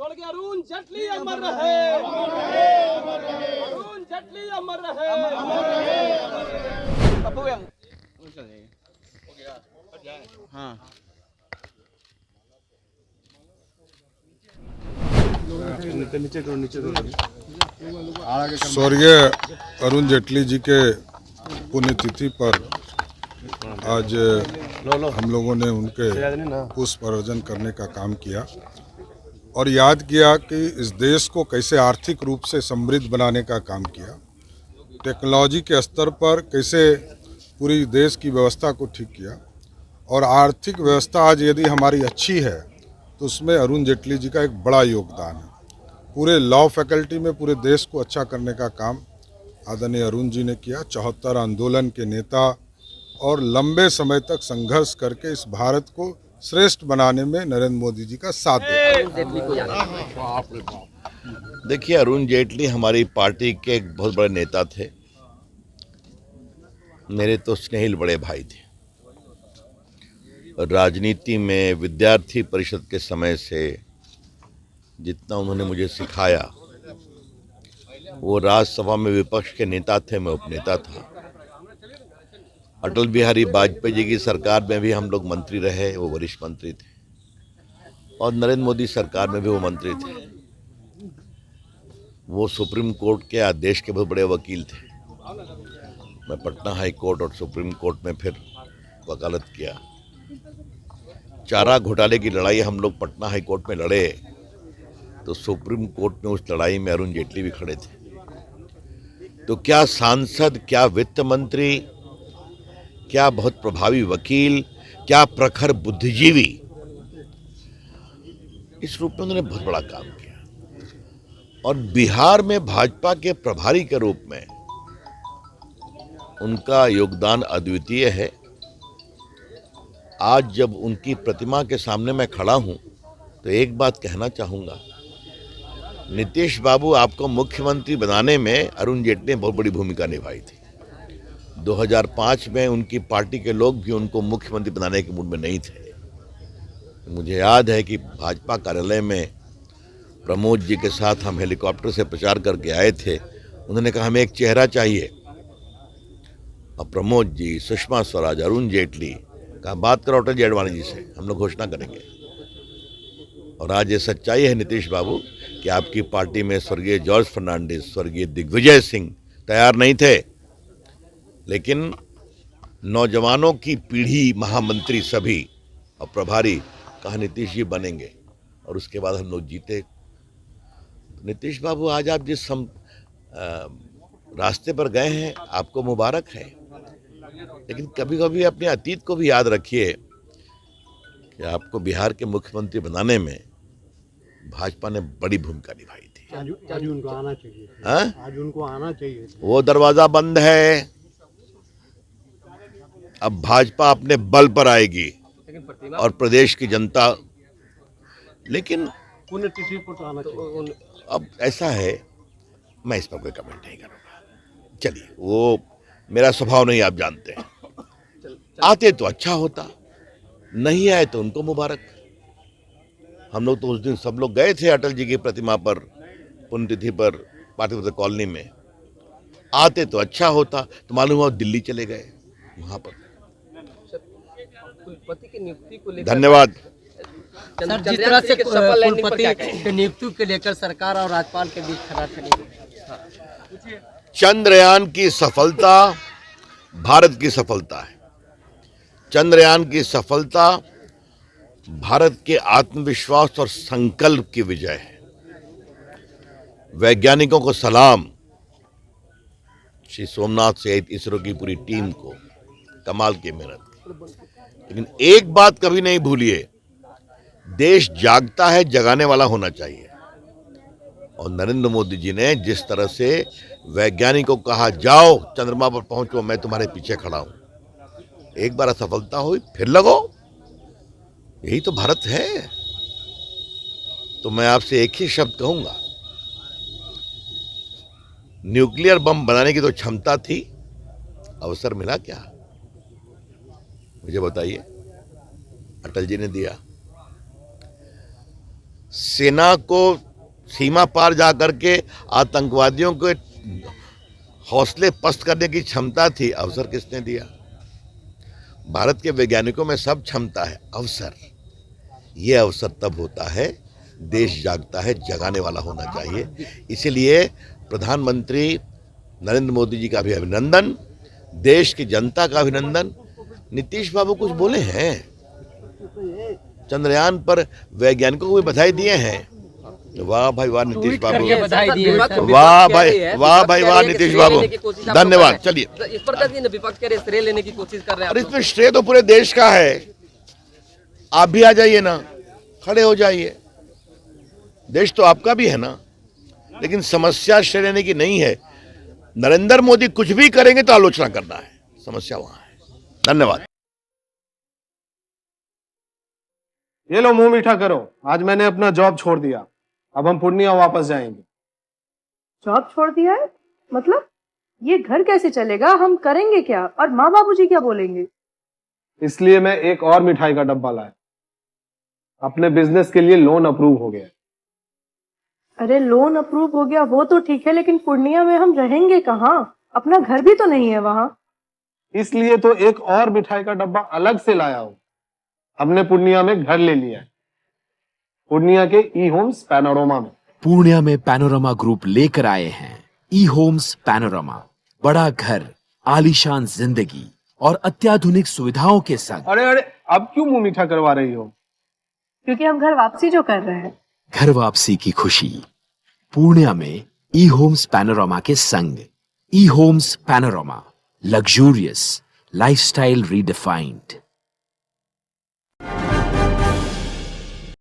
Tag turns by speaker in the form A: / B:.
A: स्वर्गीय अरुण जेटली अमर रहे, अरुण जेटली अमर रहे। हाँ,
B: स्वर्गीय अरुण जेटली जी के पुण्यतिथि पर आज हम लोगों ने उनके पुष्प अर्चन करने का काम किया और याद किया कि इस देश को कैसे आर्थिक रूप से समृद्ध बनाने का काम किया, टेक्नोलॉजी के स्तर पर कैसे पूरी देश की व्यवस्था को ठीक किया और आर्थिक व्यवस्था आज यदि हमारी अच्छी है तो उसमें अरुण जेटली जी का एक बड़ा योगदान है। पूरे लॉ फैकल्टी में पूरे देश को अच्छा करने का काम आदरणीय अरुण जी ने किया। 74 आंदोलन के नेता और लंबे समय तक संघर्ष करके इस भारत को श्रेष्ठ बनाने में नरेंद्र मोदी जी का साथ दिया।
C: देखिए, अरुण जेटली हमारी पार्टी के एक बहुत बड़े नेता थे, मेरे तो स्नेहिल बड़े भाई थे। राजनीति में विद्यार्थी परिषद के समय से जितना उन्होंने मुझे सिखाया, वो राज्यसभा में विपक्ष के नेता थे, मैं उपनेता था। अटल बिहारी वाजपेयी जी की सरकार में भी हम लोग मंत्री रहे, वो वरिष्ठ मंत्री थे, और नरेंद्र मोदी सरकार में भी वो मंत्री थे। वो सुप्रीम कोर्ट के आदेश के बहुत बड़े वकील थे। मैं पटना हाई कोर्ट और सुप्रीम कोर्ट में फिर वकालत किया। चारा घोटाले की लड़ाई हम लोग पटना हाई कोर्ट में लड़े तो सुप्रीम कोर्ट में उस लड़ाई में अरुण जेटली भी खड़े थे। तो क्या सांसद, क्या वित्त मंत्री, क्या बहुत प्रभावी वकील, क्या प्रखर बुद्धिजीवी, इस रूप में उन्होंने बहुत बड़ा काम किया। और बिहार में भाजपा के प्रभारी के रूप में उनका योगदान अद्वितीय है। आज जब उनकी प्रतिमा के सामने मैं खड़ा हूं तो एक बात कहना चाहूंगा, नीतीश बाबू आपको मुख्यमंत्री बनाने में अरुण जेटली ने बहुत बड़ी भूमिका निभाई थी। 2005 में उनकी पार्टी के लोग भी उनको मुख्यमंत्री बनाने के मूड में नहीं थे। मुझे याद है कि भाजपा कार्यालय में प्रमोद जी के साथ हम हेलीकॉप्टर से प्रचार करके आए थे। उन्होंने कहा हमें एक चेहरा चाहिए, और प्रमोद जी, सुषमा स्वराज, अरुण जेटली कहा बात करो अटल जी अडवाणी जी से, हम लोग घोषणा करेंगे। और आज ये सच्चाई है नीतीश बाबू कि आपकी पार्टी में स्वर्गीय जॉर्ज फर्नांडिस, स्वर्गीय दिग्विजय सिंह तैयार नहीं थे, लेकिन नौजवानों की पीढ़ी महामंत्री सभी और प्रभारी कहा नीतीश जी बनेंगे, और उसके बाद हम लोग जीते। नीतीश बाबू, आज आप जिस रास्ते पर गए हैं आपको मुबारक है, लेकिन कभी कभी अपने अतीत को भी याद रखिए कि आपको बिहार के मुख्यमंत्री बनाने में भाजपा ने बड़ी भूमिका निभाई थी।
D: आज उनको आना चाहिए। आज उनको आना चाहिए।
C: वो दरवाजा बंद है, अब भाजपा अपने बल पर आएगी और प्रदेश की जनता, लेकिन
D: पुण्यतिथि पर तो आना चाहिए।
C: अब ऐसा है, मैं इस पर कोई कमेंट नहीं करूंगा। चलिए, वो मेरा स्वभाव नहीं, आप जानते हैं। आते तो अच्छा होता, नहीं आए तो उनको मुबारक। हम लोग तो उस दिन सब लोग गए थे अटल जी की प्रतिमा पर, पुण्यतिथि पर, पार्टी कॉलोनी में। आते तो अच्छा होता, तो मालूम हुआ दिल्ली चले गए वहां पर।
A: कुलपति की नियुक्ति को लेकर
C: धन्यवाद।
A: सर, जिस तरह से कुलपति की नियुक्ति को लेकर सरकार और राज्यपाल के बीच खड़ा चलेगी।
C: चंद्रयान की सफलता भारत की सफलता है। चंद्रयान की सफलता भारत के आत्मविश्वास और संकल्प की विजय है। वैज्ञानिकों को सलाम, श्री सोमनाथ से इसरो की पूरी टीम को, कमाल की मेहनत। लेकिन एक बात कभी नहीं भूलिए, देश जागता है, जगाने वाला होना चाहिए। और नरेंद्र मोदी जी ने जिस तरह से वैज्ञानिकों को कहा जाओ चंद्रमा पर पहुंचो, मैं तुम्हारे पीछे खड़ा हूं, एक बार असफलता हुई फिर लगो, यही तो भारत है। तो मैं आपसे एक ही शब्द कहूंगा, न्यूक्लियर बम बनाने की तो क्षमता थी, अवसर मिला क्या? मुझे बताइए। अटल जी ने दिया। सेना को सीमा पार जा करके आतंकवादियों के हौसले पस्त करने की क्षमता थी, अवसर किसने दिया? भारत के वैज्ञानिकों में सब क्षमता है, अवसर। ये अवसर तब होता है देश जागता है, जगाने वाला होना चाहिए। इसीलिए प्रधानमंत्री नरेंद्र मोदी जी का भी अभिनंदन, देश की जनता का अभिनंदन। नीतीश बाबू कुछ बोले हैं, चंद्रयान पर वैज्ञानिकों को भी बधाई दिए हैं। वाह भाई वाह नीतीश बाबू, वाह भाई वाह नीतीश बाबू, धन्यवाद। चलिए,
A: इस पर विपक्ष के श्रेय लेने की कोशिश कर रहे हैं।
C: और इसमें श्रेय तो पूरे देश का है। आप भी आ जाइए ना, खड़े हो जाइए, देश तो आपका भी है ना। लेकिन समस्या श्रेय लेने की नहीं है। नरेंद्र मोदी कुछ भी करेंगे तो आलोचना करना है, समस्या वहां है। धन्यवाद।
E: ये लो मुंह मीठा करो, आज मैंने अपना जॉब छोड़ दिया, अब हम पूर्णिया वापस जाएंगे।
F: जॉब छोड़ दिया है? मतलब ये घर कैसे चलेगा? हम करेंगे क्या? और माँ बाबूजी क्या बोलेंगे?
E: इसलिए मैं एक और मिठाई का डब्बा लाया। अपने बिजनेस के लिए लोन अप्रूव हो गया।
F: अरे लोन अप्रूव हो गया वो तो ठीक है, लेकिन पूर्णिया में हम रहेंगे कहाँ? अपना घर भी तो नहीं है वहाँ।
E: इसलिए तो एक और मिठाई का डब्बा अलग से लाया हूँ। हमने पूर्णिया में घर ले लिया है, पूर्णिया के ई होम्स पैनोरमा में।
G: पूर्णिया में पैनोरमा ग्रुप लेकर आए हैं ई होम्स पैनोरमा, बड़ा घर, आलीशान जिंदगी और अत्याधुनिक सुविधाओं के संग।
E: अरे अरे, अब क्यों मुंह मीठा करवा रही हो?
F: क्योंकि हम घर वापसी जो कर रहे हैं।
G: घर वापसी की खुशी पूर्णिया में ई होम्स पैनोरमा के संग। E Homes Panorama, luxurious lifestyle redefined.